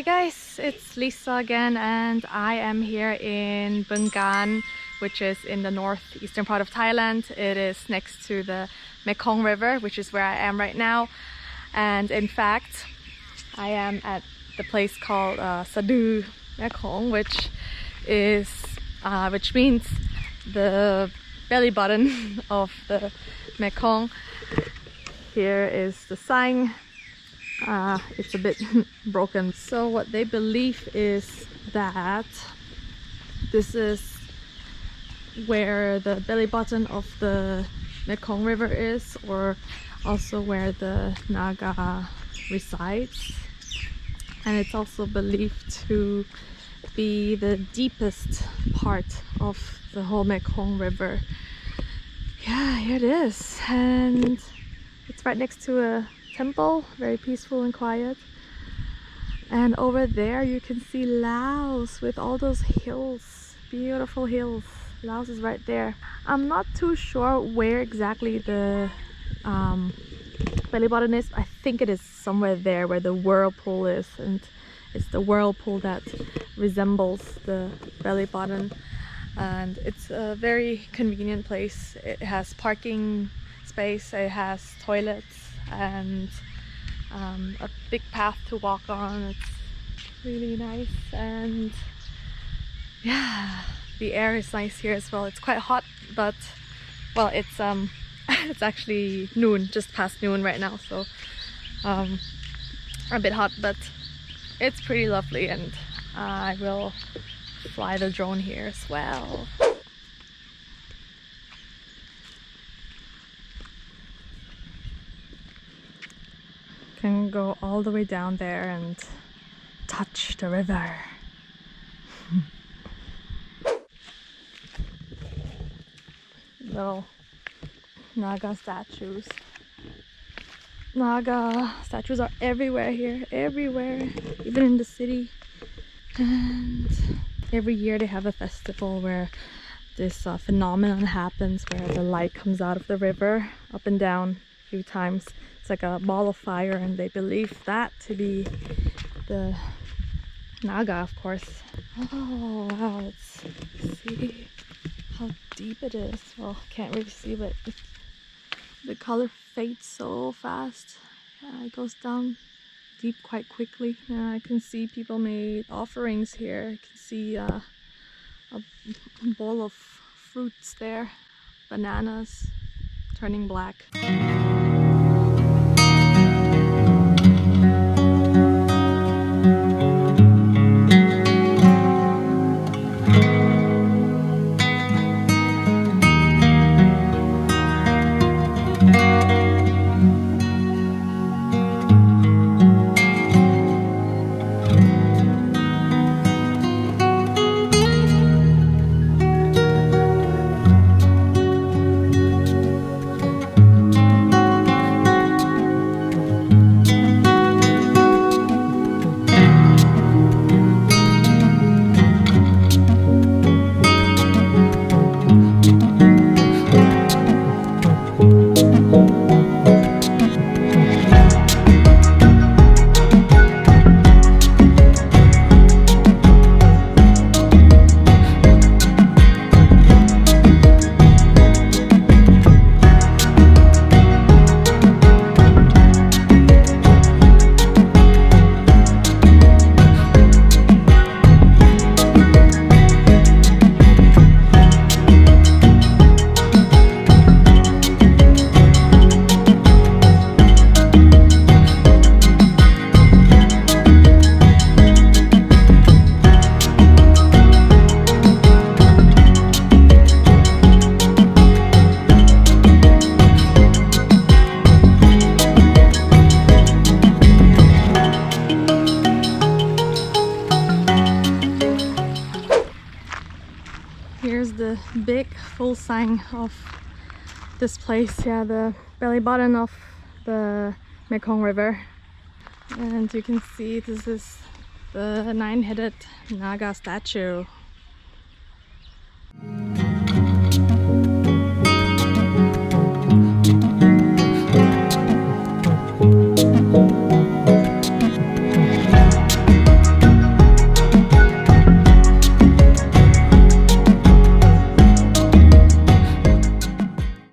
Hi guys, it's Lisa again, and I am here in Bueng, which is in the northeastern part of Thailand. It is next to the Mekong River, which is where I am right now. And in fact, I am at the place called Sadu Mekong, which means the belly button of the Mekong. Here is the sign. It's a bit broken. So what they believe is that this is where the belly button of the Mekong River is, or also where the Naga resides. And it's also believed to be the deepest part of the whole Mekong River. Yeah, here it is. And it's right next to a temple, very peaceful and quiet. And over there you can see Laos with all those hills, beautiful hills. Laos is right there. I'm not too sure where exactly the belly button is. I think it is somewhere there where the whirlpool is, and it's the whirlpool that resembles the belly button. And it's a very convenient place. It has parking space, it has toilets, and a big path to walk on. It's really nice, and yeah, the air is nice here as well. It's quite hot, but well, it's it's actually noon, just past noon right now, so a bit hot, but it's pretty lovely. And I will fly the drone here as well. Can go all the way down there and touch the river. Little Naga statues. Naga statues are everywhere here, everywhere, even in the city. And every year they have a festival where this phenomenon happens, where the light comes out of the river up and down a few times. It's like a ball of fire, and they believe that to be the Naga, of course. Oh wow, let's see how deep it is. Well, can't really see, but the color fades so fast. It goes down deep quite quickly. I can see people made offerings here. I can see a bowl of fruits there, bananas turning black. Here's the big full sign of this place. Yeah, the belly button of the Mekong River. And you can see this is the 9-headed Naga statue.